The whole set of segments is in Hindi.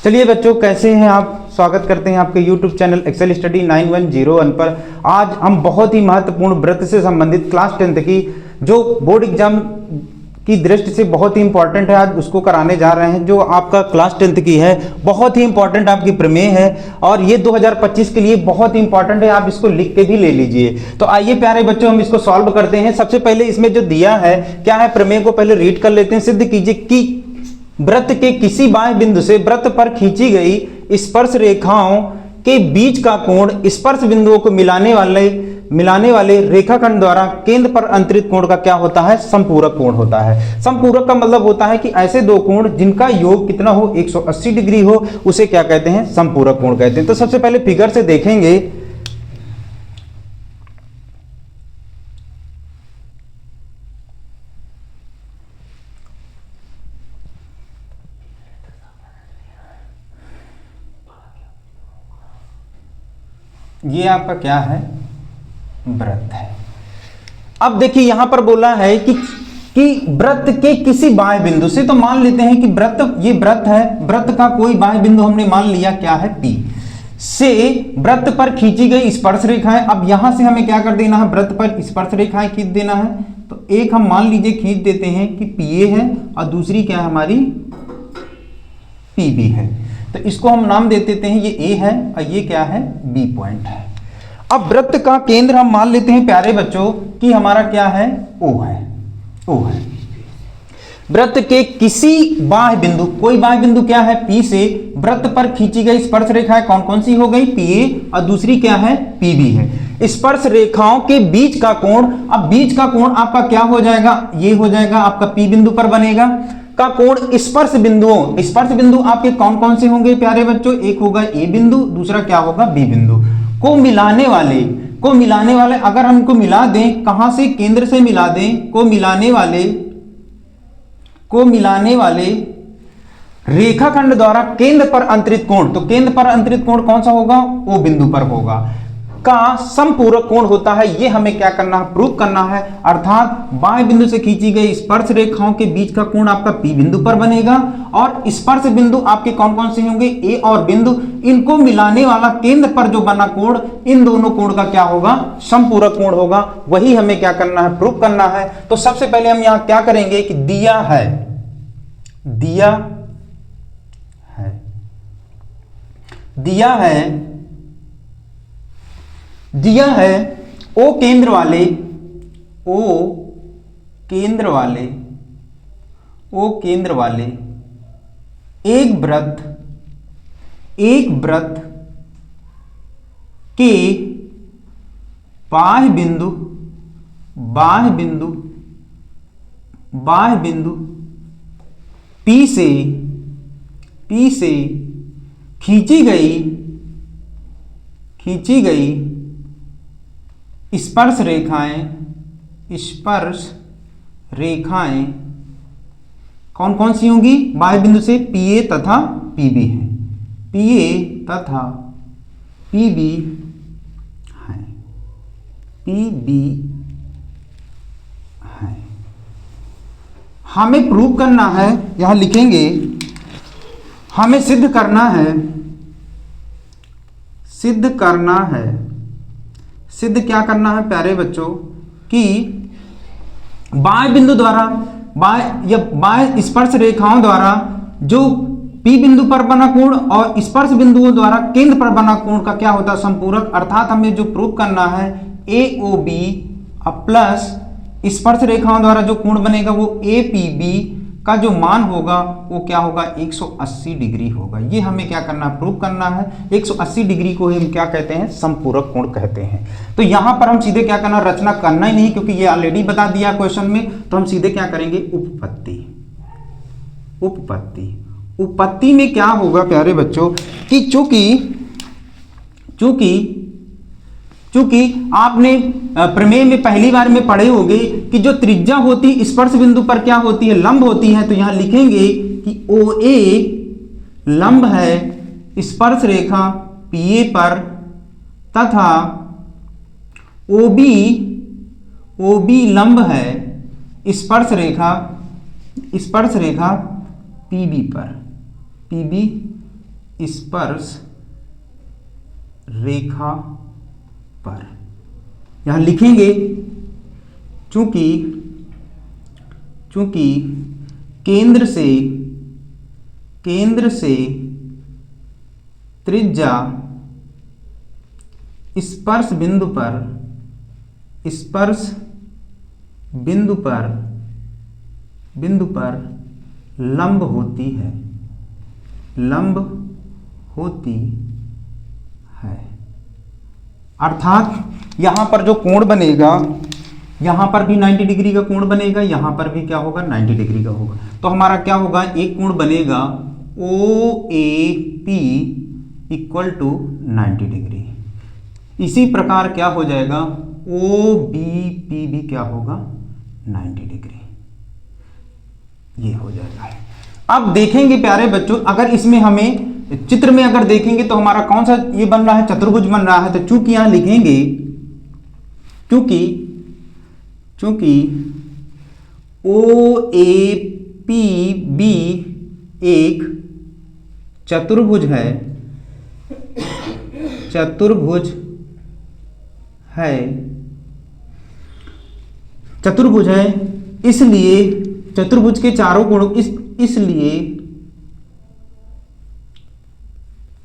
चलिए बच्चों, कैसे हैं आप? स्वागत करते हैं आपके YouTube चैनल एक्सेल स्टडी 9101 पर। आज हम बहुत ही महत्वपूर्ण वृत्त से संबंधित क्लास 10th की जो बोर्ड एग्जाम की दृष्टि से बहुत ही इंपॉर्टेंट है, आज उसको कराने जा रहे हैं। जो आपका क्लास 10th की है, बहुत ही इंपॉर्टेंट आपकी प्रमेय है और ये 2025 के लिए बहुत ही इंपॉर्टेंट है। आप इसको लिख के भी ले लीजिए। तो आइए प्यारे बच्चों, हम इसको सॉल्व करते हैं। सबसे पहले इसमें जो दिया है क्या है, प्रमेय को पहले रीड कर लेते हैं। सिद्ध कीजिए कि वृत्त के किसी बाह्य बिंदु से वृत्त पर खींची गई स्पर्श रेखाओं के बीच का कोण स्पर्श बिंदुओं को मिलाने वाले रेखाखंड द्वारा केंद्र पर अंतरित कोण का क्या होता है? समपूरक कोण होता है। समपूरक का मतलब होता है कि ऐसे दो कोण जिनका योग कितना हो, 180 डिग्री हो, उसे क्या कहते हैं? समपूरक कोण कहते हैं। तो सबसे पहले फिगर से देखेंगे। ये आपका क्या है? वृत्त है। अब देखिए यहां पर बोला है कि वृत्त के किसी बाह्य बिंदु से, तो मान लेते हैं कि ये वृत्त है, वृत्त का कोई बाह्य बिंदु हमने मान लिया क्या है? P से वृत्त पर खींची गई स्पर्श रेखाएं। अब यहां से हमें क्या कर देना है? वृत्त पर स्पर्श रेखाएं खींच देना है। तो एक हम मान लीजिए खींच देते हैं कि PA है और दूसरी क्या है हमारी? PB है। तो इसको हम नाम दे देते हैं, ये A है और ये क्या है? B पॉइंट है। अब वृत्त का केंद्र हम मान लेते हैं प्यारे बच्चों कि हमारा क्या है? O है। O है। वृत्त के किसी बाह्य बिंदु, कोई बाह्य बिंदु क्या है? P से वृत्त पर खींची गई स्पर्श रेखाएं कौन कौन सी हो गई? PA और दूसरी क्या है? PB है। स्पर्श रेखाओं के बीच का कोण, अब बीच का कोण आपका क्या हो जाएगा? ये हो जाएगा आपका P बिंदु पर बनेगा का कोण स्पर्श बिंदुओं, स्पर्श बिंदु आपके कौन कौन से होंगे प्यारे बच्चों? एक होगा A बिंदु, दूसरा क्या होगा? B बिंदु को मिलाने वाले अगर हमको मिला दें, कहां से? केंद्र से मिला दें, को मिलाने वाले रेखाखंड द्वारा केंद्र पर अंतरित कोण, तो केंद्र पर अंतरित कोण कौन सा होगा? O बिंदु पर होगा का समपूरक कोण होता है। ये हमें क्या करना है? प्रूव करना है। अर्थात बाह्य बिंदु से खींची गई स्पर्श रेखाओं के बीच का कोण आपका P बिंदु पर बनेगा और स्पर्श बिंदु आपके कौन कौन से होंगे? A और बिंदु, इनको मिलाने वाला केंद्र पर जो बना कोण, इन दोनों कोण का क्या होगा? समपूरक कोण होगा। वही हमें क्या करना है? प्रूव करना है। तो सबसे पहले हम यहां क्या करेंगे कि दिया है O केंद्र वाले एक वृत्त के बाह्य बिंदु P से खींची गई स्पर्श रेखाएं कौन कौन सी होंगी? बाह्य बिंदु से PA तथा PB है। PA तथा PB है। हमें प्रूव करना है, यहां लिखेंगे, हमें सिद्ध करना है। सिद्ध क्या करना है प्यारे बच्चों कि बाह्य बिंदु द्वारा, बाह्य स्पर्श रेखाओं द्वारा जो P बिंदु पर बना कोण और स्पर्श बिंदुओं द्वारा केंद्र पर बना कोण का क्या होता है? समपूरक। अर्थात हमें जो प्रूव करना है AOB प्लस स्पर्श रेखाओं द्वारा जो कोण बनेगा वो APB का जो मान होगा वो क्या होगा? 180 डिग्री होगा। ये हमें क्या करना है? प्रूव करना है। 180 डिग्री को हम क्या कहते हैं? समपूरक कोण कहते हैं। तो यहां पर हम सीधे क्या करना? रचना करना ही नहीं, क्योंकि ये ऑलरेडी बता दिया क्वेश्चन में। तो हम सीधे क्या करेंगे? उपपत्ति में क्या होगा प्यारे बच्चों कि चूंकि आपने प्रमेय में पहली बार में पढ़े होंगे कि जो त्रिज्या होती स्पर्श बिंदु पर क्या होती है? लंब होती है। तो यहां लिखेंगे कि OA लंब है स्पर्श रेखा PA पर तथा OB लंब है स्पर्श रेखा PB स्पर्श रेखा पर। यहां लिखेंगे चूंकि केंद्र से त्रिज्या स्पर्श बिंदु पर लंब होती है। अर्थात यहां पर जो कोण बनेगा, यहां पर भी 90 डिग्री का कोण बनेगा, यहां पर भी क्या होगा 90 डिग्री का होगा। तो हमारा क्या होगा, एक कोण बनेगा OAP इक्वल टू 90 डिग्री। इसी प्रकार क्या हो जाएगा, OBP भी क्या होगा 90 डिग्री, ये हो जाएगा। अब देखेंगे प्यारे बच्चों, अगर इसमें हमें चित्र में अगर देखेंगे तो हमारा कौन सा ये बन रहा है, चतुर्भुज बन रहा है। तो चूंकि यहां लिखेंगे चूंकि OAPB एक चतुर्भुज है, इसलिए चतुर्भुज के चारों कोणों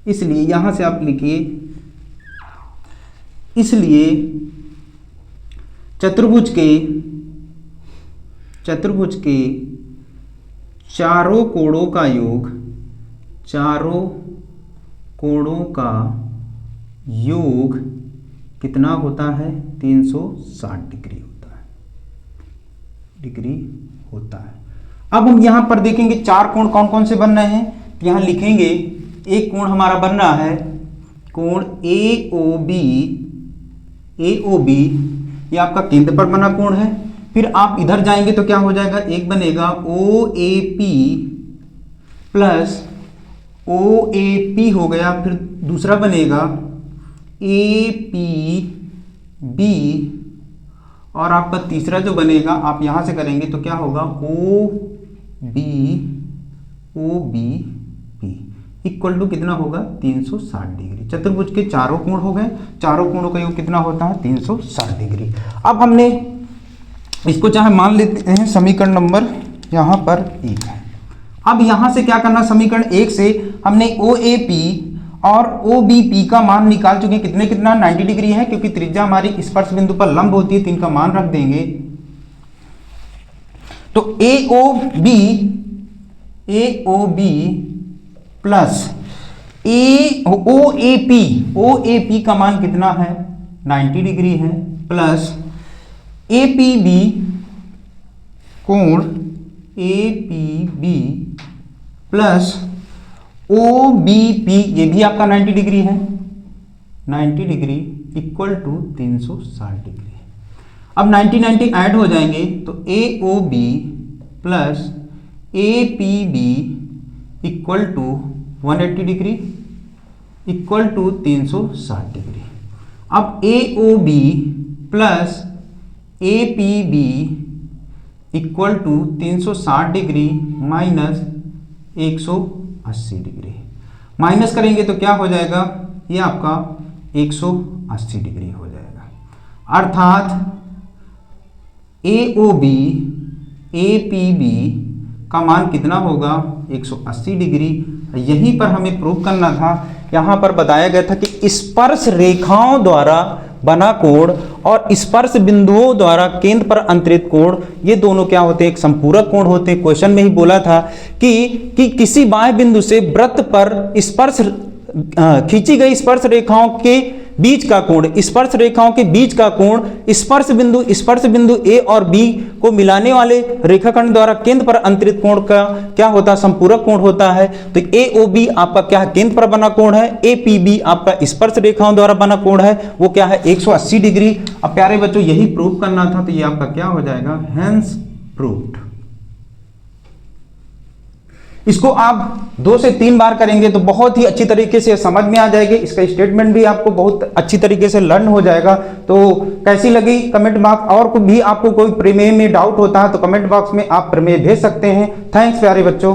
इसलिए यहां से आप लिखिए, इसलिए चतुर्भुज के चारों कोणों का योग कितना होता है, 360 डिग्री होता है। अब हम यहां पर देखेंगे चार कोण कौन कौन से बन रहे हैं। यहां लिखेंगे एक कोण हमारा बन रहा है कोण AOB, ये आपका केंद्र पर बना कोण है। फिर आप इधर जाएंगे तो क्या हो जाएगा, एक बनेगा OAP प्लस OAP हो गया, फिर दूसरा बनेगा APB और आपका तीसरा जो बनेगा आप यहां से करेंगे तो क्या होगा OBP इक्वल टू कितना होगा 360 डिग्री। चतुर्भुज के चारों कोण हो गए, चारों कोणों का योग कितना होता है 360 डिग्री। अब हमने इसको चाहे मान लेते हैं समीकरण नंबर यहां पर 1 है। अब यहां से क्या करना, समीकरण 1 से हमने OAP और OBP का मान निकाल चुके हैं। कितना 90 डिग्री है, क्योंकि त्रिज्या हमारी स्पर्श बिंदु पर लंब होती है तो इनका मान रख देंगे। तो AOB प्लस OAP का मान कितना है 90 डिग्री है, प्लस APB कोण APB प्लस OBP ये भी आपका 90 डिग्री है, 90 डिग्री इक्वल टू 360 डिग्री। अब 90 ऐड हो जाएंगे तो AOB plus APB equal to 180 degree equal to 360 degree. अब AOB plus APB equal to 360 degree minus 180 degree. Minus करेंगे तो क्या हो जाएगा, ये आपका 180 डिग्री हो जाएगा। अर्थात AOB APB का मान कितना होगा 180 डिग्री। यहीं पर हमें प्रूव करना था, यहां पर बताया गया था कि स्पर्श रेखाओं द्वारा बना कोण और स्पर्श बिंदुओं द्वारा केंद्र पर अंतरित कोण, ये दोनों क्या होते हैं, एक संपूरक कोण होते हैं। क्वेश्चन में ही बोला था कि किसी बाह्य बिंदु से वृत्त पर स्पर्श खींची गई स्पर्श रेखाओं के बीच का कोण, स्पर्श रेखाओं के बीच का कोण स्पर्श बिंदु A और B को मिलाने वाले रेखाखंड द्वारा केंद्र पर अंतरित कोण का क्या होता है, संपूरक कोण होता है। तो AOB आपका क्या है, केंद्र पर बना कोण है। APB आपका स्पर्श रेखाओं द्वारा बना कोण है, वो क्या है 180 डिग्री। अब प्यारे बच्चों यही प्रूव करना था, तो ये आपका क्या हो जाएगा, हेंस प्रूव्ड। इसको आप 2 से 3 बार करेंगे तो बहुत ही अच्छी तरीके से समझ में आ जाएगी। इसका स्टेटमेंट भी आपको बहुत अच्छी तरीके से लर्न हो जाएगा। तो कैसी लगी कमेंट बॉक्स, और भी आपको कोई प्रमेय में डाउट होता है तो कमेंट बॉक्स में आप प्रमेय भेज सकते हैं। थैंक्स प्यारे बच्चों।